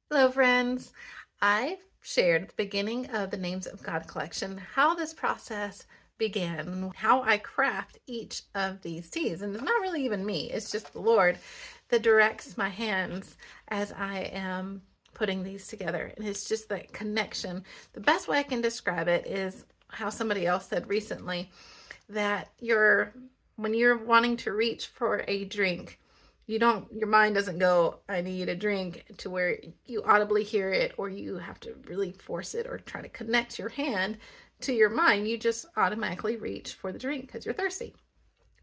Hello, friends. I shared at the beginning of the Names of God collection how this process began, how I craft each of these teas. And it's not really even me, it's just the Lord that directs my hands as I am putting these together. And it's just that connection. The best way I can describe it is how somebody else said recently that when you're wanting to reach for a drink, your mind doesn't go, I need a drink, to where you audibly hear it or you have to really force it or try to connect your hand to your mind. You just automatically reach for the drink because you're thirsty.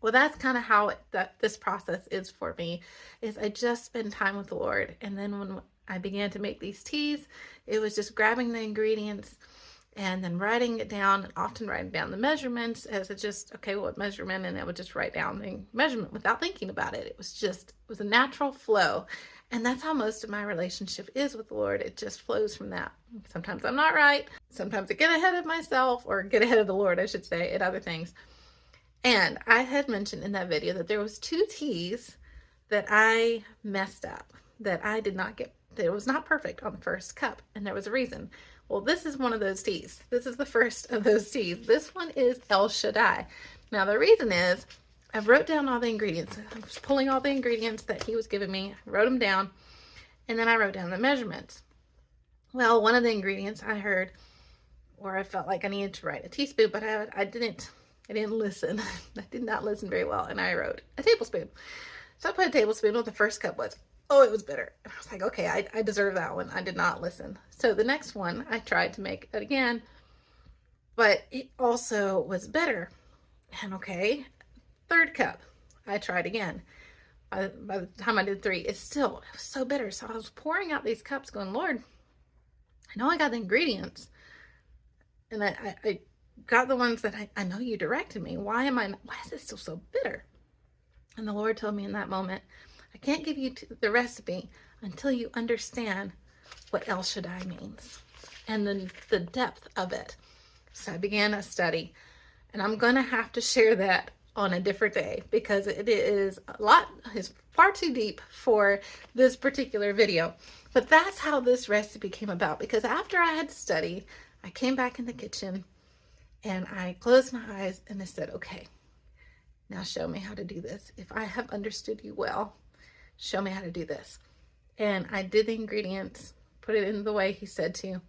Well, that's kind of how this process is for me, is I just spend time with the Lord. And then when I began to make these teas, it was just grabbing the ingredients and then writing it down, and often writing down the measurements as it just, okay, what measurement, and I would just write down the measurement without thinking about it. It was a natural flow. And that's how most of my relationship is with the Lord. It just flows from that. Sometimes I'm not right. Sometimes I get ahead of myself, or get ahead of the Lord, I should say, at other things. And I had mentioned in that video that there was 2 teas that I messed up, that I did not get, that it was not perfect on the first cup. And there was a reason. Well, this is one of those teas. This is the first of those teas. This one is El Shaddai. Now, the reason is I wrote down all the ingredients. I was pulling all the ingredients that he was giving me, I wrote them down, and then I wrote down the measurements. Well, one of the ingredients I heard, or I felt like I needed to write a teaspoon, but I didn't listen. I did not listen very well, and I wrote a tablespoon. So I put a tablespoon. What the first cup was, oh, it was bitter. I was like, okay, I deserve that one. I did not listen. So the next one, I tried to make it again, but it also was bitter. And okay, third cup, I tried again. By the time I did 3, it was so bitter. So I was pouring out these cups going, Lord, I know I got the ingredients, and I got the ones that I know you directed me. Why is it still so bitter? And the Lord told me in that moment, I can't give you the recipe until you understand what El Shaddai means and the depth of it. So I began a study, and I'm going to have to share that on a different day because it is far too deep for this particular video. But that's how this recipe came about, because after I had studied, I came back in the kitchen and I closed my eyes and I said, okay, now show me how to do this. If I have understood you well, show me how to do this. And I did the ingredients, put it in the way he said to.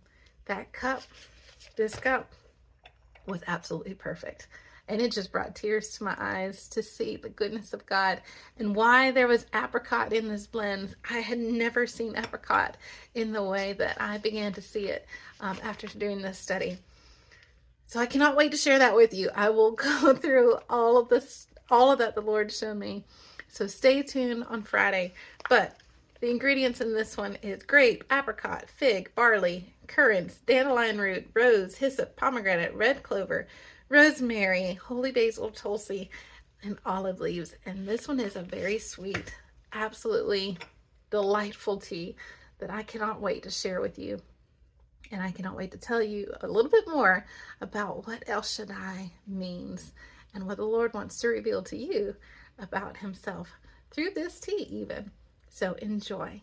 That cup, this cup, was absolutely perfect. And it just brought tears to my eyes to see the goodness of God and why there was apricot in this blend. I had never seen apricot in the way that I began to see it after doing this study. So I cannot wait to share that with you. I will go through all of that the Lord showed me. So stay tuned on Friday. But the ingredients in this one is grape, apricot, fig, barley, currants, dandelion root, rose, hyssop, pomegranate, red clover, rosemary, holy basil, tulsi, and olive leaves. And this one is a very sweet, absolutely delightful tea that I cannot wait to share with you. And I cannot wait to tell you a little bit more about what El Shaddai means and what the Lord wants to reveal to you about himself through this tea even. So enjoy.